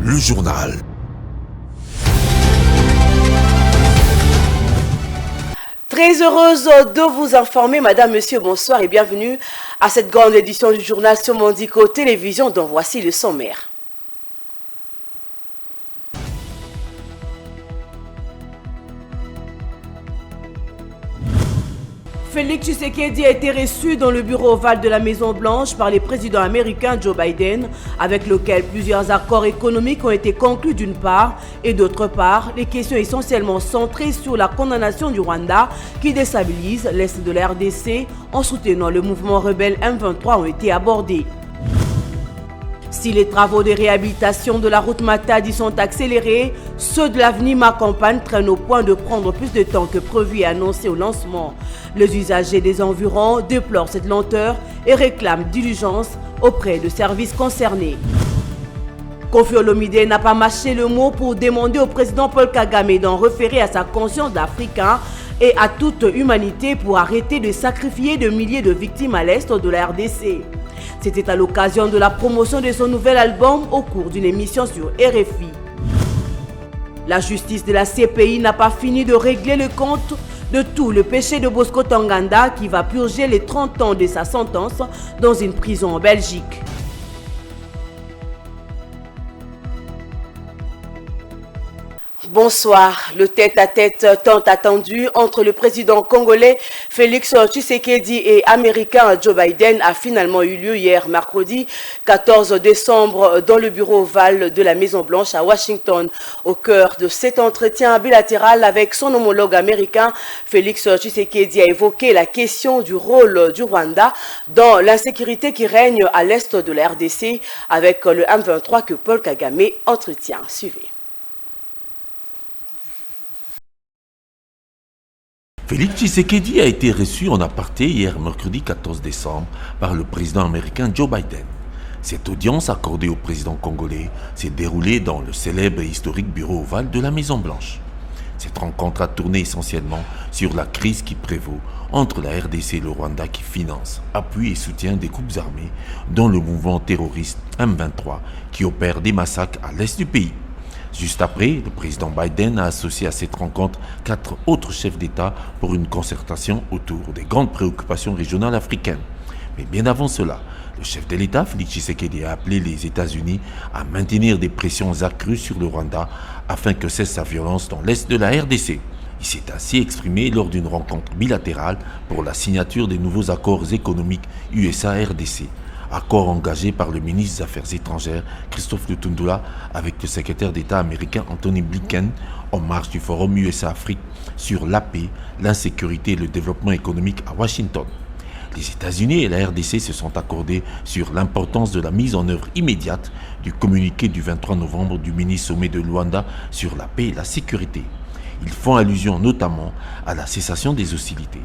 le journal. Très heureuse de vous informer, madame, monsieur, bonsoir et bienvenue à cette grande édition du journal Somondico Télévision dont voici le sommaire. Félix Tshisekedi a été reçu dans le bureau ovale de la Maison-Blanche par les présidents américains Joe Biden, avec lequel plusieurs accords économiques ont été conclus d'une part, et d'autre part, les questions essentiellement centrées sur la condamnation du Rwanda qui déstabilise l'Est de la RDC en soutenant le mouvement rebelle M23 ont été abordés. Si les travaux de réhabilitation de la route Matadi sont accélérés, ceux de l'avenue Macampagne traînent au point de prendre plus de temps que prévu et annoncé au lancement. Les usagers des environs déplorent cette lenteur et réclament diligence auprès de services concernés. Kofi Olomide n'a pas mâché le mot pour demander au président Paul Kagame d'en référer à sa conscience d'Africain et à toute humanité pour arrêter de sacrifier de milliers de victimes à l'est de la RDC. C'était à l'occasion de la promotion de son nouvel album au cours d'une émission sur RFI. La justice de la CPI n'a pas fini de régler le compte de tout le péché de Bosco Ntaganda qui va purger les 30 ans de sa sentence dans une prison en Belgique. Bonsoir. Le tête-à-tête tant attendu entre le président congolais Félix Tshisekedi et américain Joe Biden a finalement eu lieu hier mercredi 14 décembre dans le bureau ovale de la Maison-Blanche à Washington. Au cœur de cet entretien bilatéral avec son homologue américain, Félix Tshisekedi a évoqué la question du rôle du Rwanda dans l'insécurité qui règne à l'est de la RDC avec le M23 que Paul Kagame entretient. Suivez. Félix Tshisekedi a été reçu en aparté hier mercredi 14 décembre par le président américain Joe Biden. Cette audience accordée au président congolais s'est déroulée dans le célèbre et historique bureau ovale de la Maison-Blanche. Cette rencontre a tourné essentiellement sur la crise qui prévaut entre la RDC et le Rwanda qui finance, appuie et soutient des groupes armés dont le mouvement terroriste M23 qui opère des massacres à l'est du pays. Juste après, le président Biden a associé à cette rencontre 4 autres chefs d'État pour une concertation autour des grandes préoccupations régionales africaines. Mais bien avant cela, le chef de l'État, Félix Tshisekedi, a appelé les États-Unis à maintenir des pressions accrues sur le Rwanda afin que cesse sa violence dans l'est de la RDC. Il s'est ainsi exprimé lors d'une rencontre bilatérale pour la signature des nouveaux accords économiques USA-RDC. Accord engagé par le ministre des Affaires étrangères Christophe Lutundula avec le secrétaire d'État américain Anthony Blinken en marge du forum USA-Afrique sur la paix, l'insécurité et le développement économique à Washington. Les États-Unis et la RDC se sont accordés sur l'importance de la mise en œuvre immédiate du communiqué du 23 novembre du mini-sommet de Luanda sur la paix et la sécurité. Ils font allusion notamment à la cessation des hostilités,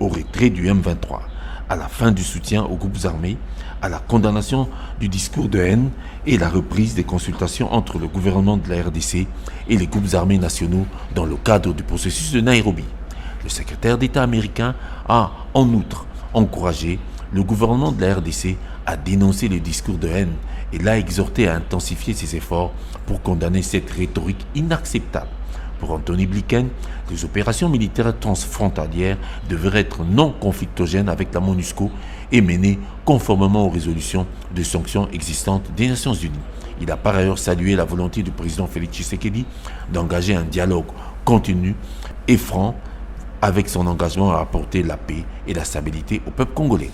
au retrait du M23, à la fin du soutien aux groupes armés, à la condamnation du discours de haine et la reprise des consultations entre le gouvernement de la RDC et les groupes armés nationaux dans le cadre du processus de Nairobi. Le secrétaire d'État américain a, en outre, encouragé le gouvernement de la RDC à dénoncer les discours de haine et l'a exhorté à intensifier ses efforts pour condamner cette rhétorique inacceptable. Pour Anthony Blinken, les opérations militaires transfrontalières devraient être non conflictogènes avec la MONUSCO et menées conformément aux résolutions de sanctions existantes des Nations Unies. Il a par ailleurs salué la volonté du président Félix Tshisekedi d'engager un dialogue continu et franc avec son engagement à apporter la paix et la stabilité au peuple congolais.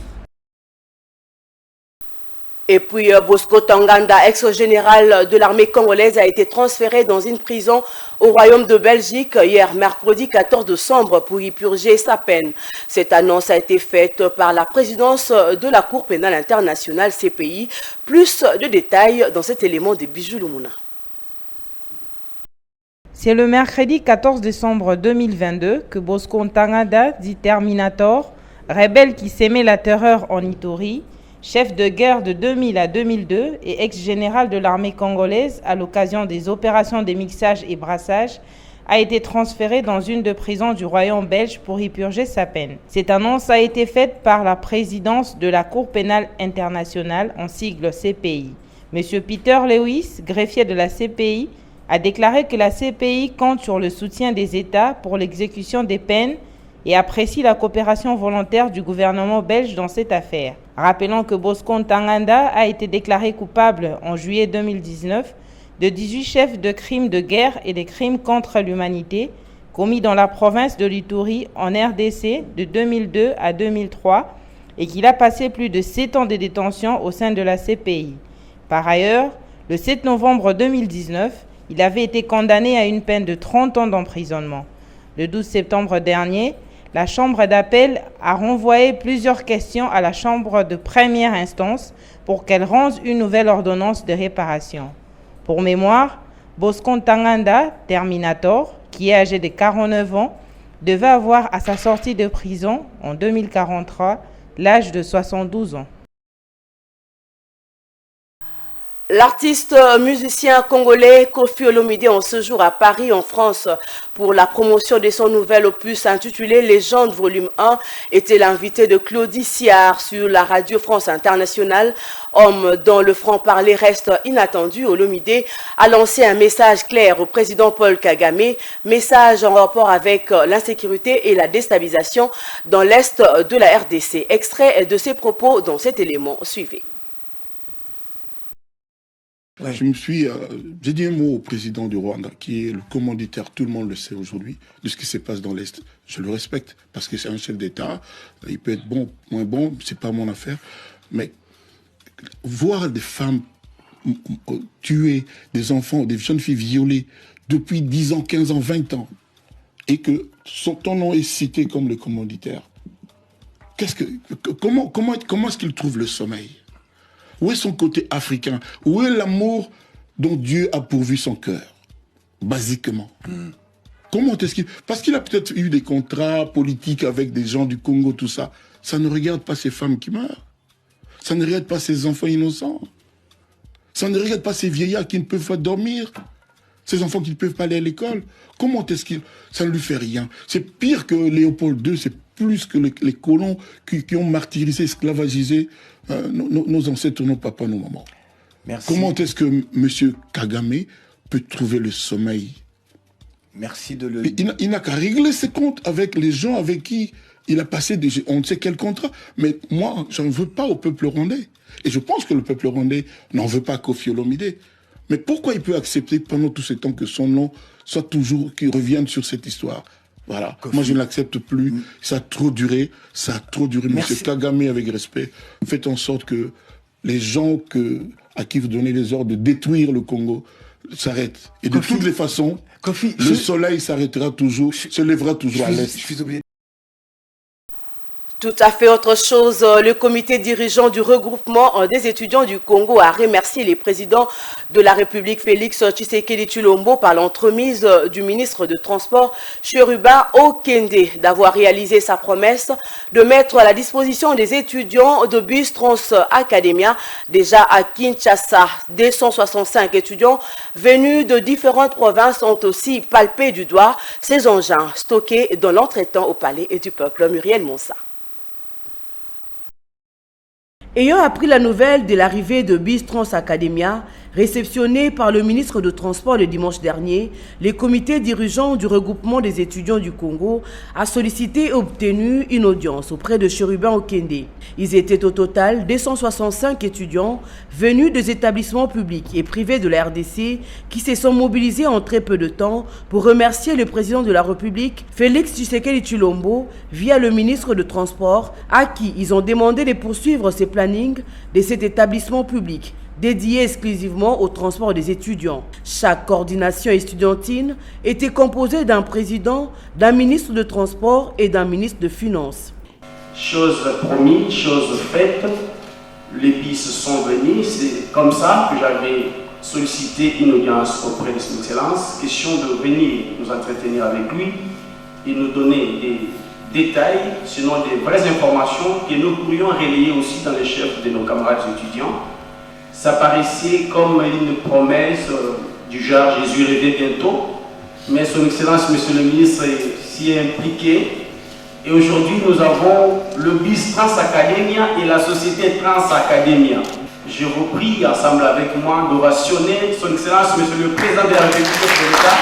Et puis Bosco Ntaganda, ex-général de l'armée congolaise, a été transféré dans une prison au Royaume de Belgique hier mercredi 14 décembre pour y purger sa peine. Cette annonce a été faite par la présidence de la Cour pénale internationale CPI. Plus de détails dans cet élément de Bijou Lumuna. C'est le mercredi 14 décembre 2022 que Bosco Ntaganda, dit Terminator, rebelle qui sémait la terreur en Ituri, chef de guerre de 2000 à 2002 et ex-général de l'armée congolaise à l'occasion des opérations de mixage et brassage, a été transféré dans une des prisons du Royaume belge pour y purger sa peine. Cette annonce a été faite par la présidence de la Cour pénale internationale, en sigle CPI. M. Peter Lewis, greffier de la CPI, a déclaré que la CPI compte sur le soutien des États pour l'exécution des peines et apprécie la coopération volontaire du gouvernement belge dans cette affaire. Rappelons que Bosco Ntaganda a été déclaré coupable en juillet 2019 de 18 chefs de crimes de guerre et des crimes contre l'humanité commis dans la province de l'Ituri en RDC de 2002 à 2003 et qu'il a passé plus de 7 ans de détention au sein de la CPI. Par ailleurs, le 7 novembre 2019, il avait été condamné à une peine de 30 ans d'emprisonnement. Le 12 septembre dernier, la Chambre d'appel a renvoyé plusieurs questions à la Chambre de première instance pour qu'elle rende une nouvelle ordonnance de réparation. Pour mémoire, Bosco Ntaganda, Terminator, qui est âgé de 49 ans, devait avoir à sa sortie de prison en 2043 l'âge de 72 ans. L'artiste musicien congolais Koffi Olomide en séjour à Paris en France pour la promotion de son nouvel opus intitulé Légende volume 1 était l'invité de Claudie Siard sur la radio France Internationale. Homme dont le franc-parler reste inattendu, Olomide a lancé un message clair au président Paul Kagame, message en rapport avec l'insécurité et la déstabilisation dans l'est de la RDC. Extrait de ses propos dans cet élément, suivez. Ouais. J'ai dit un mot au président du Rwanda, qui est le commanditaire, tout le monde le sait aujourd'hui, de ce qui se passe dans l'Est. Je le respecte, parce que c'est un chef d'État, il peut être bon, moins bon, c'est pas mon affaire, mais voir des femmes tuer, des enfants, des jeunes filles violées, depuis 10 ans, 15 ans, 20 ans, et que ton nom est cité comme le commanditaire, comment est-ce qu'il trouve le sommeil? Où est son côté africain? Où est l'amour dont Dieu a pourvu son cœur? Basiquement. Comment est-ce qu'il... Parce qu'il a peut-être eu des contrats politiques avec des gens du Congo, tout ça. Ça ne regarde pas ces femmes qui meurent. Ça ne regarde pas ces enfants innocents. Ça ne regarde pas ces vieillards qui ne peuvent pas dormir. Ces enfants qui ne peuvent pas aller à l'école. Comment est-ce qu'il... Ça ne lui fait rien. C'est pire que Léopold II, c'est plus que les colons qui ont martyrisé, esclavagisé nos ancêtres, nos papas, nos mamans. Merci. Comment est-ce que M. Kagame peut trouver le sommeil? Merci de le... Il n'a qu'à régler ses comptes avec les gens avec qui il a passé on ne sait quel contrat. Mais moi, je n'en veux pas au peuple rwandais. Et je pense que le peuple rwandais n'en veut pas à Koffi Olomide. Mais pourquoi il peut accepter pendant tout ce temps que son nom soit toujours, qu'il revienne sur cette histoire? Voilà. Moi, je ne l'accepte plus. Ça a trop duré. Monsieur Kagame, avec respect, faites en sorte que les gens à qui vous donnez les ordres de détruire le Congo s'arrêtent. Et de toutes les façons, le soleil s'arrêtera toujours, se lèvera toujours à l'est. Tout à fait autre chose, le comité dirigeant du regroupement des étudiants du Congo a remercié les présidents de la République Félix Tshisekedi Tshilombo par l'entremise du ministre de Transport Cherubin Okende d'avoir réalisé sa promesse de mettre à la disposition des étudiants de bus Trans Academia. Déjà à Kinshasa, 265 étudiants venus de différentes provinces ont aussi palpé du doigt ces engins stockés dans l'entretemps au palais du peuple. Muriel Monsa. Ayant appris la nouvelle de l'arrivée de Bus Trans Academia, réceptionné par le ministre de Transport le dimanche dernier, les comités dirigeants du regroupement des étudiants du Congo a sollicité et obtenu une audience auprès de Cherubin Okende. Ils étaient au total 265 étudiants venus des établissements publics et privés de la RDC qui se sont mobilisés en très peu de temps pour remercier le président de la République, Félix Tshisekedi Tshilombo, via le ministre de Transport, à qui ils ont demandé de poursuivre ces plannings de cet établissement public dédié exclusivement au transport des étudiants. Chaque coordination estudiantine était composée d'un président, d'un ministre de Transport et d'un ministre de Finances. Chose promise, chose faite, les bus sont venus, c'est comme ça que j'avais sollicité une audience auprès de son Excellence, question de venir nous entretenir avec lui et nous donner des détails, sinon des vraies informations que nous pourrions relayer aussi dans les chefs de nos camarades étudiants. Ça paraissait comme une promesse du genre Jésus revient bientôt, mais son Excellence, Monsieur le Ministre, s'y est impliqué. Et aujourd'hui, nous avons le bus Trans Academia et la société Trans Academia. j'ai repris ensemble avec moi d'ovationner Son Excellence, Monsieur le Président de la République de l'État.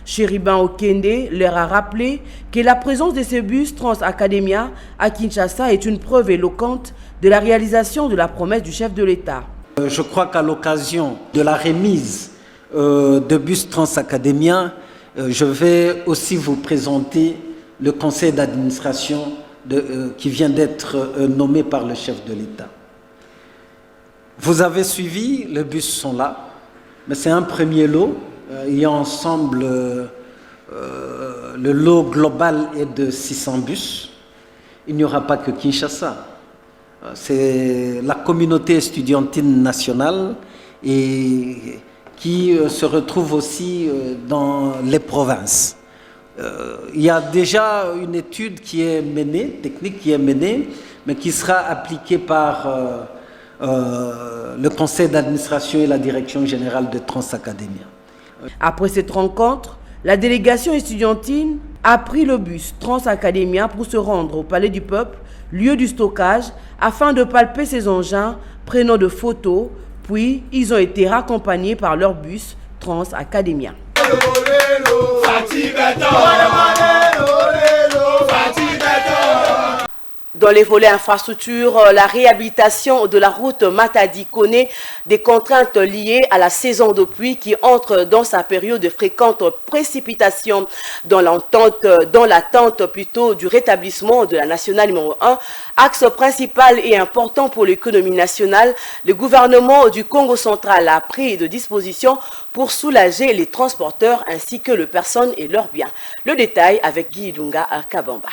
Chériban Okende leur a rappelé que la présence de ces bus Trans Academia à Kinshasa est une preuve éloquente de la réalisation de la promesse du chef de l'État. Je crois qu'à l'occasion de la remise de bus Trans Academia, je vais aussi vous présenter le conseil d'administration qui vient d'être nommé par le chef de l'État. Vous avez suivi, les bus sont là, mais c'est un premier lot. Il y a ensemble, le lot global est de 600 bus. Il n'y aura pas que Kinshasa. C'est la communauté estudiantine nationale et qui se retrouve aussi dans les provinces. Il y a déjà une étude qui est menée, technique qui est menée, mais qui sera appliquée par le conseil d'administration et la direction générale de Trans Academia. Après cette rencontre, la délégation estudiantine a pris le bus Trans Academia pour se rendre au Palais du Peuple, lieu du stockage, afin de palper ces engins, prenant de photos, puis ils ont été raccompagnés par leur bus Trans Academia. Dans les volets infrastructures, la réhabilitation de la route Matadi connaît des contraintes liées à la saison de pluie qui entre dans sa période de fréquentes précipitations. Dans l'attente plutôt du rétablissement de la nationale numéro 1, axe principal et important pour l'économie nationale, le gouvernement du Congo central a pris de dispositions pour soulager les transporteurs ainsi que les personnes et leurs biens. Le détail avec Guy Dunga à Kabamba.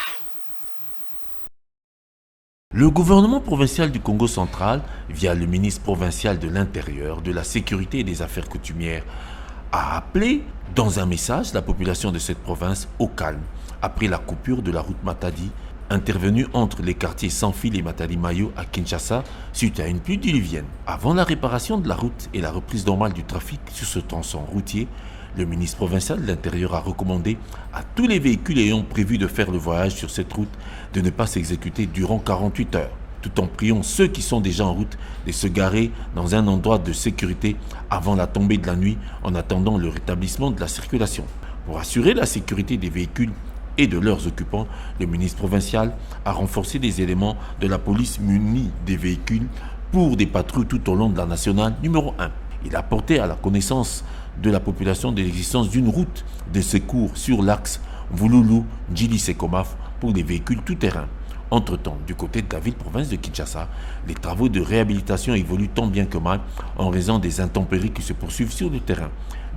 Le gouvernement provincial du Congo central, via le ministre provincial de l'Intérieur, de la Sécurité et des Affaires coutumières, a appelé dans un message la population de cette province au calme après la coupure de la route Matadi intervenue entre les quartiers Sans-Fil et Matadi-Mayo à Kinshasa suite à une pluie diluvienne. Avant la réparation de la route et la reprise normale du trafic sur ce tronçon routier, le ministre provincial de l'Intérieur a recommandé à tous les véhicules ayant prévu de faire le voyage sur cette route de ne pas s'exécuter durant 48 heures, tout en priant ceux qui sont déjà en route de se garer dans un endroit de sécurité avant la tombée de la nuit en attendant le rétablissement de la circulation. Pour assurer la sécurité des véhicules et de leurs occupants, le ministre provincial a renforcé des éléments de la police munis des véhicules pour des patrouilles tout au long de la nationale numéro 1. Il a porté à la connaissance de la population de l'existence d'une route de secours sur l'axe Vouloulou-Djili-Sekomaf pour les véhicules tout-terrain. Entre-temps, du côté de la ville-province de Kinshasa, les travaux de réhabilitation évoluent tant bien que mal en raison des intempéries qui se poursuivent sur le terrain.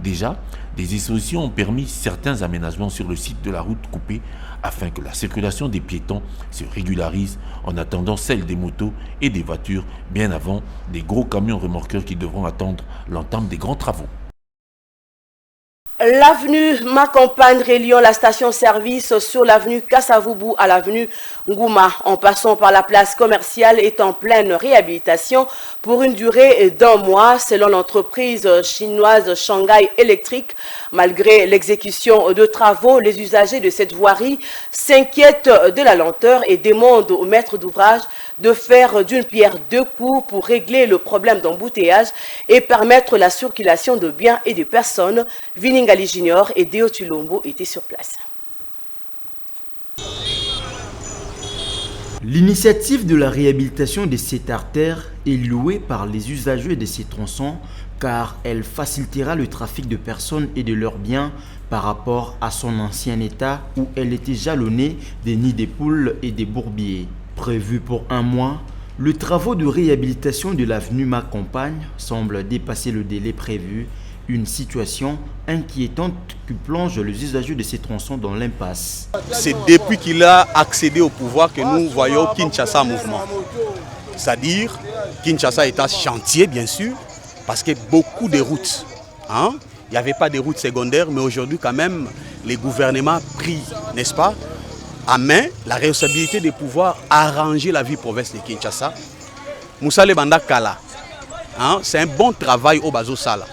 Déjà, des expositions ont permis certains aménagements sur le site de la route coupée afin que la circulation des piétons se régularise en attendant celle des motos et des voitures bien avant des gros camions remorqueurs qui devront attendre l'entame des grands travaux. L'avenue Macampagne reliant la station-service sur l'avenue Kassavubu à l'avenue Ngouma, en passant par la place commerciale, est en pleine réhabilitation pour une durée d'1 mois, selon l'entreprise chinoise Shanghai Electric. Malgré l'exécution de travaux, les usagers de cette voirie s'inquiètent de la lenteur et demandent au maître d'ouvrage de faire d'une pierre deux coups pour régler le problème d'embouteillage et permettre la circulation de biens et de personnes. Viningali Junior et Deo Tulombo étaient sur place. L'initiative de la réhabilitation de cette artère est louée par les usagers de ces tronçons car elle facilitera le trafic de personnes et de leurs biens par rapport à son ancien état où elle était jalonnée des nids de poules et des bourbiers. Prévu pour 1 mois, le travaux de réhabilitation de l'avenue Macampagne semble dépasser le délai prévu, une situation inquiétante qui plonge les usagers de ces tronçons dans l'impasse. C'est depuis qu'il a accédé au pouvoir que nous voyons Kinshasa en mouvement. C'est-à-dire, Kinshasa est un chantier, bien sûr, parce que beaucoup de routes, il n'y avait pas de routes secondaires, mais aujourd'hui, quand même, les gouvernements prient, n'est-ce pas, à main la responsabilité de pouvoir arranger la vie province de Kinshasa. Moussa Lebanda Kala, c'est un bon travail au Bazo Sala.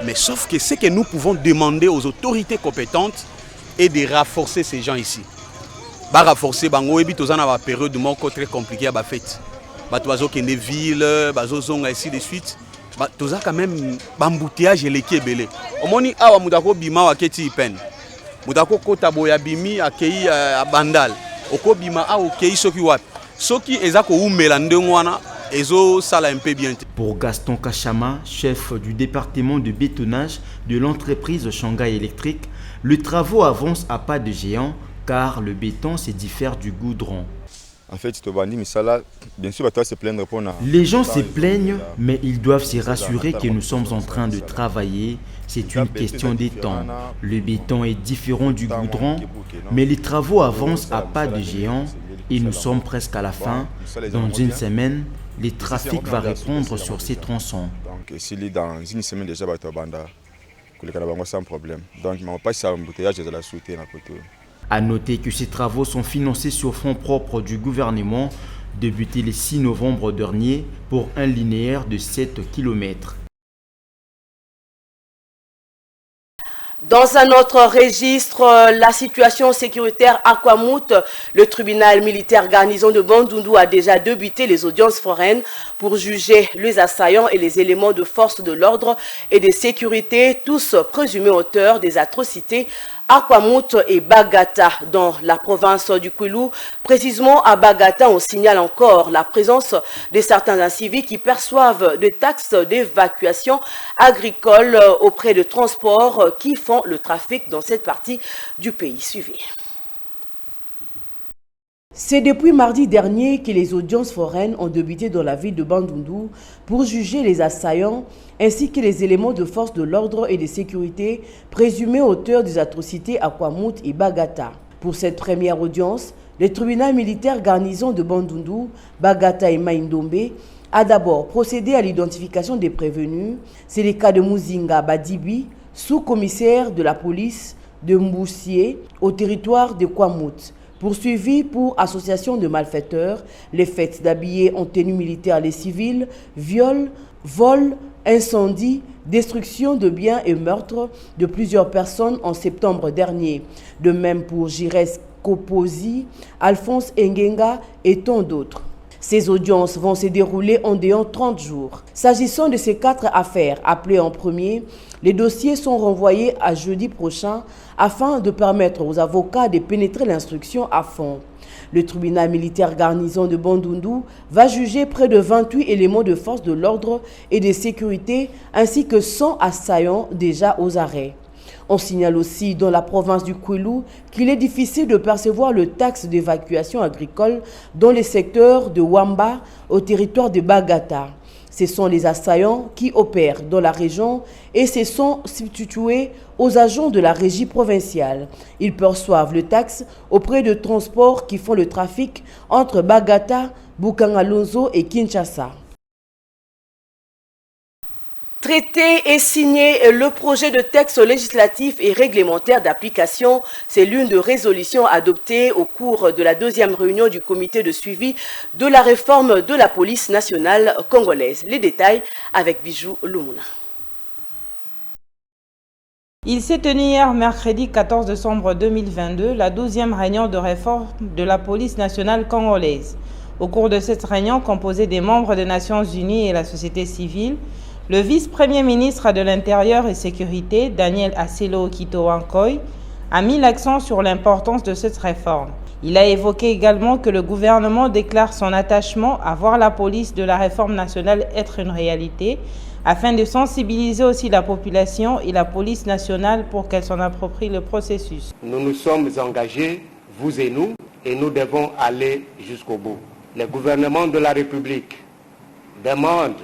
Mais sauf que ce que nous pouvons demander aux autorités compétentes est de renforcer ces gens ici. ba renforcer bango ebi tozana ba période moko très compliquée ba fête. Ba toazo kende ville, bazo zonga ainsi de suite. Ba toza quand même ba embouteillage eleki ebele. Omoni awa mudako bima wa keti pen. Mudako kota boya bimi akei abandal. Oko bima a okei soki wapi. Soki ezako umela ndengwana ezo sala un peu bien. Pour Gaston Kachama, chef du département de bétonnage de l'entreprise Shanghai Electric, les travaux avancent à pas de géant car le béton se diffère du goudron. En fait, bien sûr, se plaindre pour les gens se plaignent, mais ils doivent se rassurer que nous sommes en train de travailler. C'est une question de temps. Le béton est différent du goudron, mais les travaux avancent à pas de géant et nous sommes presque à la fin. Dans une semaine, le trafic va reprendre sur ces tronçons. Donc, dans une semaine déjà, sans problème. Donc, il n'y a pas de embouteillage de la souté. À noter que ces travaux sont financés sur fonds propres du gouvernement, débutés le 6 novembre dernier pour un linéaire de 7 km. Dans un autre registre, la situation sécuritaire à Kwamouth, le tribunal militaire garnison de Bandundu a déjà débuté les audiences foraines pour juger les assaillants et les éléments de force de l'ordre et de sécurité, tous présumés auteurs des atrocités à Kwamouth et Bagata dans la province du Kwilu. Précisément à Bagata, on signale encore la présence de certains incivis qui perçoivent des taxes d'évacuation agricole auprès de transports qui font le trafic dans cette partie du pays. Suivez. C'est depuis mardi dernier que les audiences foraines ont débuté dans la ville de Bandundu pour juger les assaillants ainsi que les éléments de force de l'ordre et de sécurité présumés auteurs des atrocités à Kwamouth et Bagata. Pour cette première audience, le tribunal militaire garnison de Bandundu, Bagata et Maindombe a d'abord procédé à l'identification des prévenus. C'est le cas de Muzinga Badibi, sous-commissaire de la police de Mboussier au territoire de Kwamouth. Poursuivi pour association de malfaiteurs, les faits d'habillés en tenue militaire les civils, viols, vols, incendies, destruction de biens et meurtres de plusieurs personnes en septembre dernier. De même pour Jires Koposi, Alphonse Engenga et tant d'autres. Ces audiences vont se dérouler en déant 30 jours. S'agissant de ces 4 affaires appelées en premier, les dossiers sont renvoyés à jeudi prochain afin de permettre aux avocats de pénétrer l'instruction à fond. Le tribunal militaire garnison de Bandundu va juger près de 28 éléments de force de l'ordre et de sécurité ainsi que 100 assaillants déjà aux arrêts. On signale aussi dans la province du Kwilu qu'il est difficile de percevoir le taxe d'évacuation agricole dans les secteurs de Wamba au territoire de Bagata. Ce sont les assaillants qui opèrent dans la région et se sont substitués aux agents de la régie provinciale. Ils perçoivent le taxe auprès de transports qui font le trafic entre Bagata, Bukangalonzo et Kinshasa. Traité et signé le projet de texte législatif et réglementaire d'application. C'est l'une des résolutions adoptées au cours de la 2e réunion du comité de suivi de la réforme de la police nationale congolaise. Les détails avec Bijou Lumuna. Il s'est tenu hier mercredi 14 décembre 2022 la 12e réunion de réforme de la police nationale congolaise. Au cours de cette réunion composée des membres des Nations Unies et la société civile, le vice-premier ministre de l'Intérieur et Sécurité, Daniel Aselo Kito-Wankoy, a mis l'accent sur l'importance de cette réforme. Il a évoqué également que le gouvernement déclare son attachement à voir la police de la réforme nationale être une réalité, afin de sensibiliser aussi la population et la police nationale pour qu'elle s'en approprie le processus. Nous nous sommes engagés, vous et nous devons aller jusqu'au bout. Le gouvernement de la République demande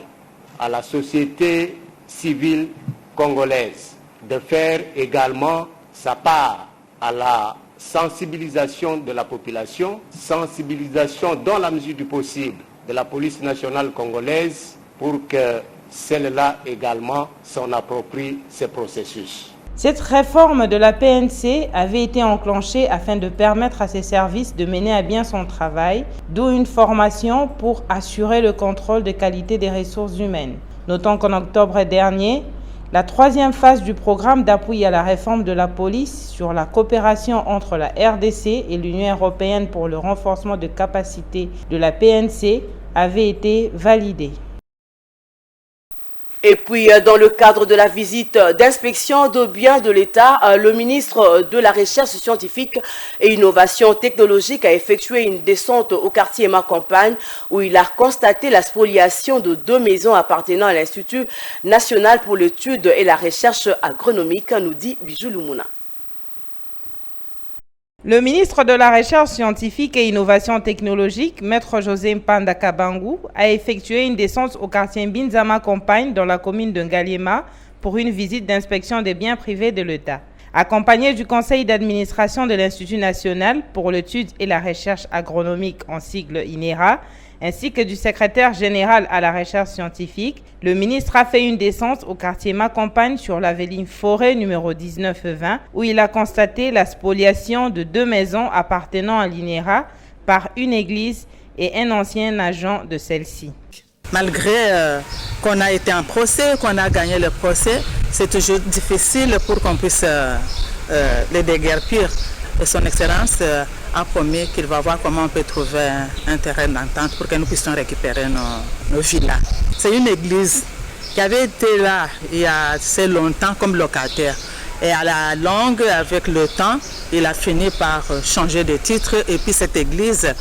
à la société civile congolaise de faire également sa part à la sensibilisation de la population, sensibilisation dans la mesure du possible de la police nationale congolaise pour que celle-là également s'en approprie ce processus. Cette réforme de la PNC avait été enclenchée afin de permettre à ces services de mener à bien son travail, d'où une formation pour assurer le contrôle de qualité des ressources humaines. Notons qu'en octobre dernier, La troisième phase du programme d'appui à la réforme de la police sur la coopération entre la RDC et l'Union européenne pour le renforcement de capacité de la PNC avait été validée. Et puis, dans le cadre de la visite d'inspection de biens de l'État, le ministre de la Recherche scientifique et innovation technologique a effectué une descente au quartier Ma-Campagne où il a constaté la spoliation de 2 maisons appartenant à l'Institut national pour l'étude et la recherche agronomique, nous dit Bijou Lumuna. Le ministre de la Recherche scientifique et innovation technologique, Maître José Mpanda Kabangu, a effectué une descente au quartier Binzama Campagne dans la commune de Ngaliema pour une visite d'inspection des biens privés de l'État. Accompagné du conseil d'administration de l'Institut national pour l'étude et la recherche agronomique en sigle INERA, ainsi que du secrétaire général à la recherche scientifique, le ministre a fait une descente au quartier Ma-Campagne sur l'avenue Forêt numéro 19-20 où il a constaté la spoliation de 2 maisons appartenant à l'INERA par une église et un ancien agent de celle-ci. Malgré qu'on a été en procès, qu'on a gagné le procès, c'est toujours difficile pour qu'on puisse les déguerpir. Et son Excellence a promis qu'il va voir comment on peut trouver un terrain d'entente pour que nous puissions récupérer nos villas. C'est une église qui avait été là il y a assez longtemps comme locataire. Et à la longue, avec le temps, il a fini par changer de titre. Et puis cette église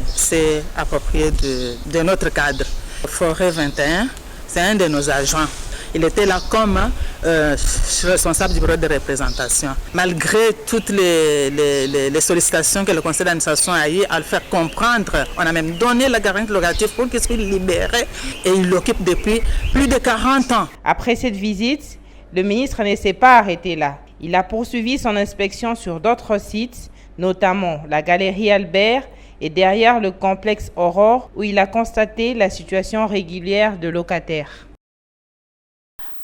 s'est appropriée de notre cadre. Forêt 21, c'est un de nos agents. Il était là comme responsable du bureau de représentation. Malgré toutes les sollicitations que le conseil d'administration a eues à le faire comprendre, on a même donné la garantie locative pour qu'il soit libéré et il l'occupe depuis plus de 40 ans. Après cette visite, le ministre ne s'est pas arrêté là. Il a poursuivi son inspection sur d'autres sites, notamment la galerie Albert et derrière le complexe Aurore où il a constaté la situation régulière de locataires.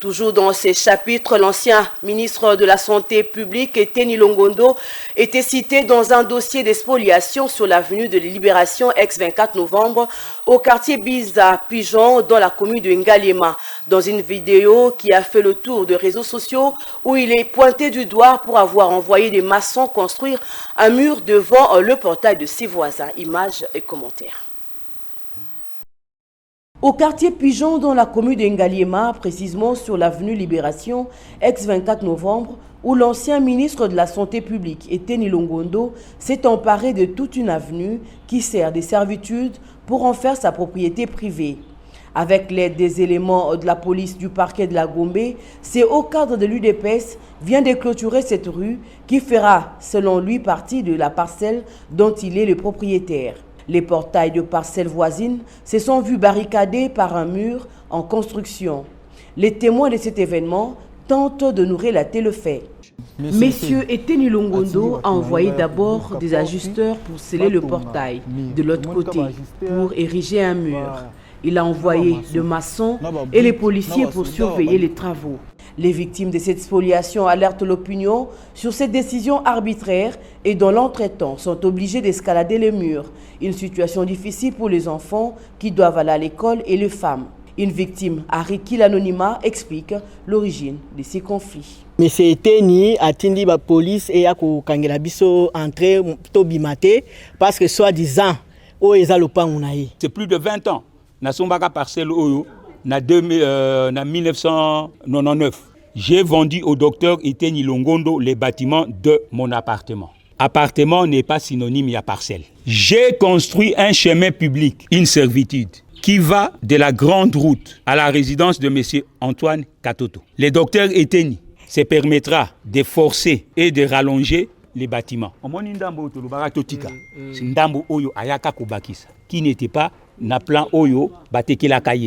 Toujours dans ces chapitres, l'ancien ministre de la Santé publique, Eteni Longondo, était cité dans un dossier d'expoliation sur l'avenue de la Libération ex-24 novembre au quartier Biza Pigeon dans la commune de Ngaliema. Dans une vidéo qui a fait le tour des réseaux sociaux où il est pointé du doigt pour avoir envoyé des maçons construire un mur devant le portail de ses voisins. Images et commentaires. Au quartier Pigeon, dans la commune de Ngaliema, précisément sur l'avenue Libération, ex-24 novembre, où l'ancien ministre de la Santé publique, Eteni Longondo, s'est emparé de toute une avenue qui sert des servitudes pour en faire sa propriété privée. Avec l'aide des éléments de la police du parquet de la Gombe, c'est au cadre de l'UDPS vient de clôturer cette rue qui fera, selon lui, partie de la parcelle dont il est le propriétaire. Les portails de parcelles voisines se sont vus barricadés par un mur en construction. Les témoins de cet événement tentent de nous relater le fait. Monsieur Eteni Longondo a envoyé d'abord des ajusteurs pour sceller le portail de l'autre côté pour ériger un mur. Il a envoyé le maçon et les policiers pour surveiller les travaux. Les victimes de cette spoliation alertent l'opinion sur cette décision arbitraire et dans l'entretemps sont obligés d'escalader les murs. Une situation difficile pour les enfants qui doivent aller à l'école et les femmes. Une victime, Ariki l'anonymat, explique l'origine de ces conflits. Monsieur Eteni a tindi la police et a kangela biso entrée to bimate parce que soi-disant o ezalopa unayi. C'est plus de 20 ans. Na sombaka parcelle oyo na 1999. J'ai vendu au docteur Eteni Longondo les bâtiments de mon appartement. Appartement n'est pas synonyme à parcelle. J'ai construit un chemin public, une servitude, qui va de la grande route à la résidence de M. Antoine Katoto. Le docteur Eteni se permettra de forcer et de rallonger les bâtiments. Qui n'était pas na plan Oyo,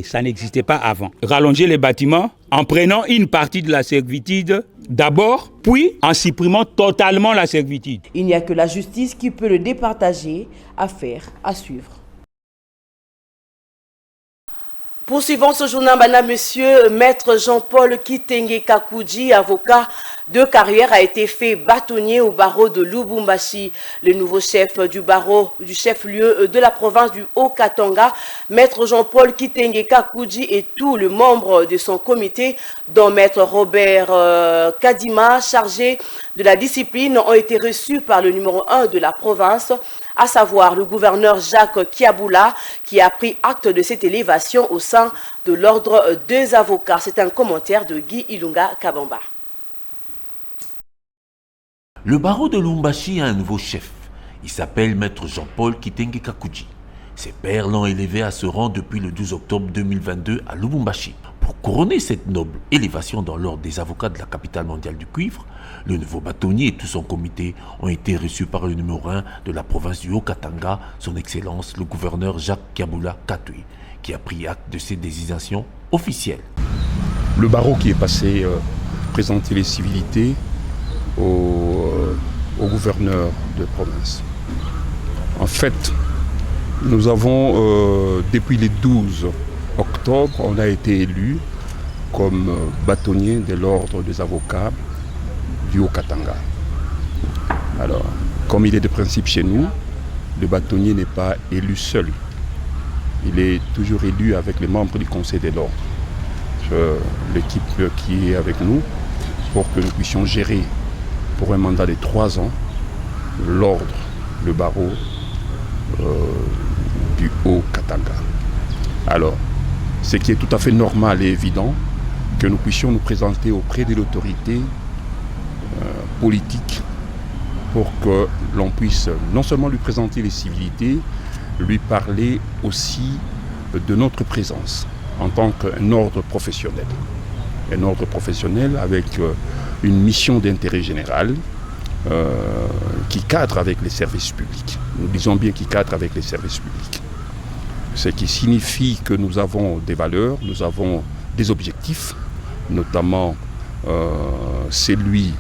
ça n'existait pas avant. Rallonger les bâtiments en prenant une partie de la servitude d'abord, puis en supprimant totalement la servitude. Il n'y a que la justice qui peut le départager. Affaire à suivre. Poursuivons ce journal, madame, monsieur. Maître Jean-Paul Kitenge Kakuji, avocat de carrière, a été fait bâtonnier au barreau de Lubumbashi. Le nouveau chef du barreau du chef-lieu de la province du Haut-Katanga, maître Jean-Paul Kitenge Kakuji et tous les membres de son comité, dont maître Robert Kadima, chargé de la discipline, ont été reçus par le numéro 1 de la province, à savoir le gouverneur Jacques Kiaboula, qui a pris acte de cette élévation au sein de l'ordre des avocats. C'est un commentaire de Guy Ilunga Kabamba. Le barreau de Lubumbashi a un nouveau chef. Il s'appelle maître Jean-Paul Kitenge Kakuji. Ses pairs l'ont élevé à ce rang depuis le 12 octobre 2022 à Lubumbashi. Pour couronner cette noble élévation dans l'ordre des avocats de la capitale mondiale du cuivre, le nouveau bâtonnier et tout son comité ont été reçus par le numéro 1 de la province du Haut-Katanga, son Excellence le gouverneur Jacques Kiaboula Katui, qui a pris acte de ces désignations officielles. Le barreau qui est passé présenter les civilités au gouverneur de province. En fait, nous avons, depuis les 12 octobre, on a été élu comme bâtonnier de l'ordre des avocats du Haut-Katanga. Alors, comme il est de principe chez nous, le bâtonnier n'est pas élu seul. Il est toujours élu avec les membres du conseil de l'ordre. L'équipe qui est avec nous pour que nous puissions gérer pour un mandat de 3 ans l'ordre, le barreau du Haut-Katanga. Alors, ce qui est tout à fait normal et évident, que nous puissions nous présenter auprès de l'autorité politique pour que l'on puisse non seulement lui présenter les civilités, lui parler aussi de notre présence en tant qu'un ordre professionnel. Un ordre professionnel avec une mission d'intérêt général qui cadre avec les services publics. Nous disons bien qui cadre avec les services publics. Ce qui signifie que nous avons des valeurs, nous avons des objectifs, notamment celui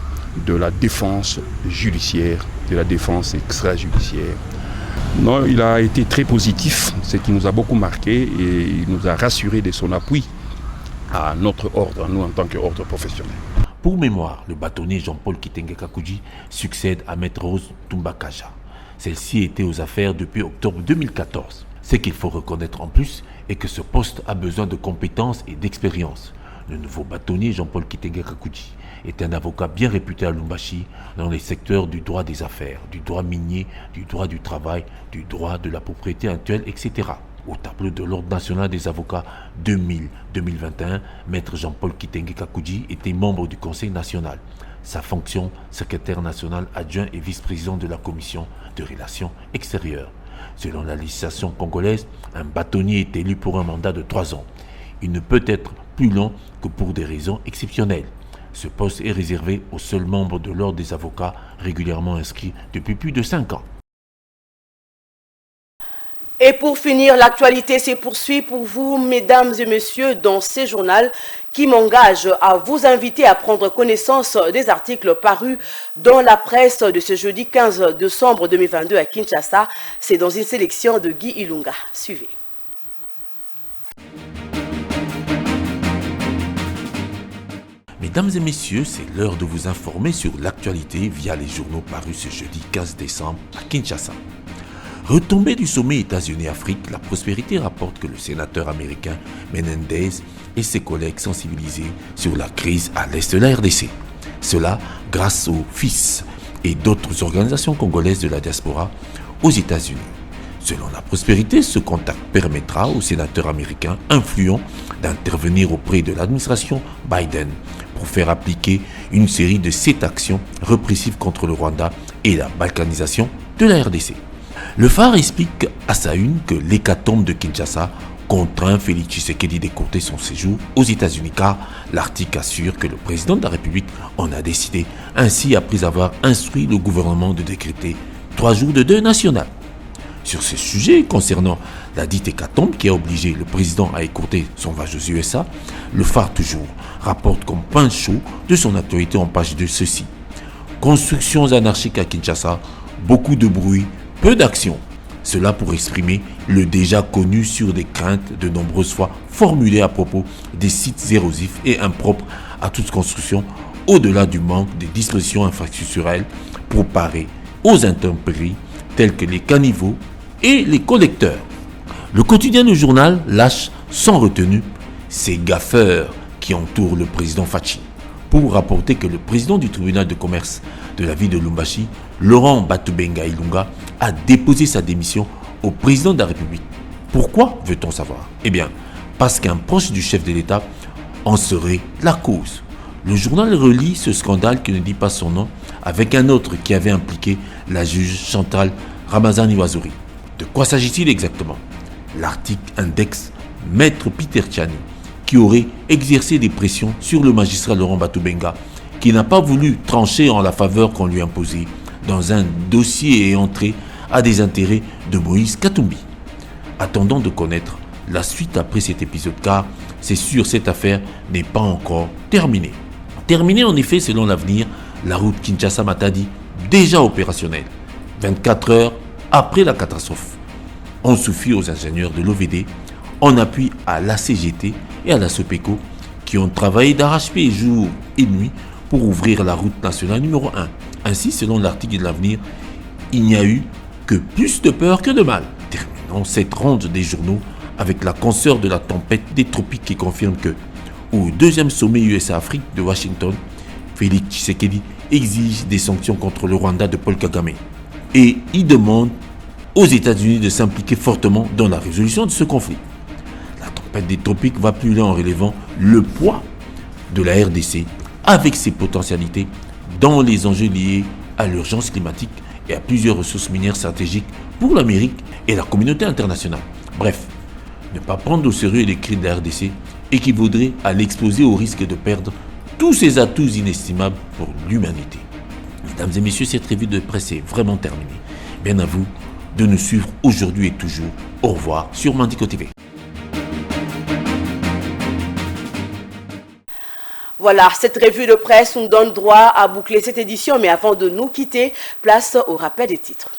de la défense judiciaire, de la défense extrajudiciaire. Non, il a été très positif, ce qui nous a beaucoup marqué et il nous a rassuré de son appui à notre ordre, nous en tant qu'ordre professionnel. Pour mémoire, le bâtonnier Jean-Paul Kitenge Kakuji succède à maître Rose Tumbakaja. Celle-ci était aux affaires depuis octobre 2014. Ce qu'il faut reconnaître en plus est que ce poste a besoin de compétences et d'expérience. Le nouveau bâtonnier Jean-Paul Kitenge Kakuji est un avocat bien réputé à Lubumbashi dans les secteurs du droit des affaires, du droit minier, du droit du travail, du droit de la propriété intellectuelle, etc. Au tableau de l'Ordre national des avocats 2000-2021, maître Jean-Paul Kitenge Kakuji était membre du Conseil national. Sa fonction, secrétaire national adjoint et vice-président de la commission de relations extérieures. Selon la législation congolaise, un bâtonnier est élu pour un mandat de 3 ans. Il ne peut être plus long que pour des raisons exceptionnelles. Ce poste est réservé aux seuls membres de l'ordre des avocats régulièrement inscrits depuis plus de 5 ans. Et pour finir, l'actualité se poursuit pour vous, mesdames et messieurs, dans ce journal qui m'engage à vous inviter à prendre connaissance des articles parus dans la presse de ce jeudi 15 décembre 2022 à Kinshasa. C'est dans une sélection de Guy Ilunga. Suivez. Mesdames et messieurs, c'est l'heure de vous informer sur l'actualité via les journaux parus ce jeudi 15 décembre à Kinshasa. Retombée du sommet États-Unis-Afrique, la prospérité rapporte que le sénateur américain Menendez et ses collègues sensibilisés sur la crise à l'est de la RDC. Cela grâce au FIS et d'autres organisations congolaises de la diaspora aux États-Unis. Selon la prospérité, ce contact permettra aux sénateurs américains influents d'intervenir auprès de l'administration Biden pour faire appliquer une série de 7 actions répressives contre le Rwanda et la balkanisation de la RDC. Le phare explique à sa une que l'hécatombe de Kinshasa contraint Félix Tshisekedi d'écourter son séjour aux États-Unis car l'article assure que le président de la République en a décidé ainsi après avoir instruit le gouvernement de décréter 3 jours de deuil national. Sur ce sujet concernant la dite hécatombe qui a obligé le président à écourter son voyage aux USA, le phare toujours rapporte comme pain chaud de son actualité en page 2 ceci. Constructions anarchiques à Kinshasa, beaucoup de bruit, peu d'action. Cela pour exprimer le déjà connu sur des craintes de nombreuses fois formulées à propos des sites érosifs et impropres à toute construction au-delà du manque des dispositions infrastructurelles pour parer aux intempéries telles que les caniveaux et les collecteurs. Le quotidien du journal lâche sans retenue ces gaffeurs qui entourent le président Fachi pour rapporter que le président du tribunal de commerce de la ville de Lubumbashi, Laurent Batubenga Ilunga, a déposé sa démission au président de la République. Pourquoi veut-on savoir? Eh bien, parce qu'un proche du chef de l'État en serait la cause. Le journal relie ce scandale qui ne dit pas son nom avec un autre qui avait impliqué la juge Chantal Ramazani Wazuri. De quoi s'agit-il exactement? L'article indexe Maître Peter Tchani, qui aurait exercé des pressions sur le magistrat Laurent Batubenga, qui n'a pas voulu trancher en la faveur qu'on lui imposait dans un dossier ayant trait à des intérêts de Moïse Katumbi. Attendons de connaître la suite après cet épisode, car c'est sûr cette affaire n'est pas encore terminée. Terminée en effet selon l'avenir, la route Kinshasa-Matadi, déjà opérationnelle, 24 heures après la catastrophe. On suffit aux ingénieurs de l'OVD, en appui à la CGT et à la SOPECO, qui ont travaillé d'arrache-pied jour et nuit pour ouvrir la route nationale numéro 1. Ainsi, selon l'article de l'avenir, il n'y a eu que plus de peur que de mal. Terminons cette ronde des journaux avec la consoeur de la tempête des tropiques qui confirme que, au deuxième sommet USA-Afrique de Washington, Félix Tshisekedi exige des sanctions contre le Rwanda de Paul Kagame. Et il demande aux États-Unis de s'impliquer fortement dans la résolution de ce conflit. La tempête des tropiques va plus loin en relevant le poids de la RDC avec ses potentialités dans les enjeux liés à l'urgence climatique et à plusieurs ressources minières stratégiques pour l'Amérique et la communauté internationale. Bref, ne pas prendre au sérieux les cris de la RDC équivaudrait à l'exposer au risque de perdre tous ses atouts inestimables pour l'humanité. Mesdames et messieurs, cette revue de presse est vraiment terminée. Bien à vous de nous suivre aujourd'hui et toujours. Au revoir sur Mandico TV. Voilà, cette revue de presse nous donne droit à boucler cette édition, mais avant de nous quitter, place au rappel des titres.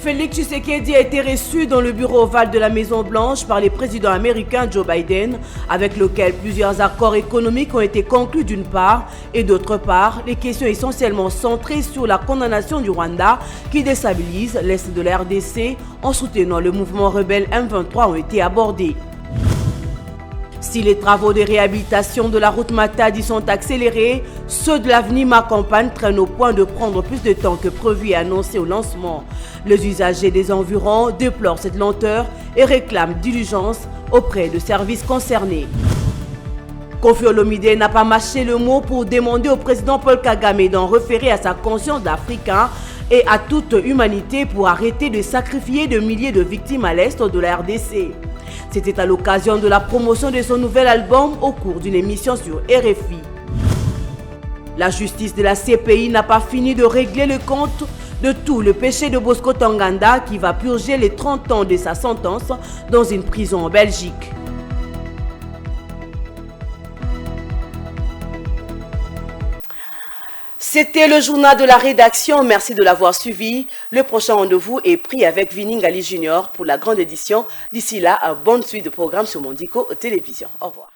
Félix Tshisekedi a été reçu dans le bureau ovale de la Maison-Blanche par le président américain Joe Biden, avec lequel plusieurs accords économiques ont été conclus d'une part, et d'autre part, les questions essentiellement centrées sur la condamnation du Rwanda qui déstabilise l'Est de la RDC en soutenant le mouvement rebelle M23 ont été abordés. Si les travaux de réhabilitation de la route Matadi sont accélérés, ceux de l'avenue Macampagne traînent au point de prendre plus de temps que prévu et annoncé au lancement. Les usagers des environs déplorent cette lenteur et réclament diligence auprès de services concernés. Kofi Olomide n'a pas mâché le mot pour demander au président Paul Kagame d'en référer à sa conscience d'Africain et à toute humanité pour arrêter de sacrifier de milliers de victimes à l'est de la RDC. C'était à l'occasion de la promotion de son nouvel album au cours d'une émission sur RFI. La justice de la CPI n'a pas fini de régler le compte de tout le péché de Bosco Ntaganda qui va purger les 30 ans de sa sentence dans une prison en Belgique. C'était le journal de la rédaction. Merci de l'avoir suivi. Le prochain rendez-vous est pris avec Vini Ngali Junior pour la grande édition. D'ici là, bonne suite de programmes sur Mandico Télévision. Au revoir.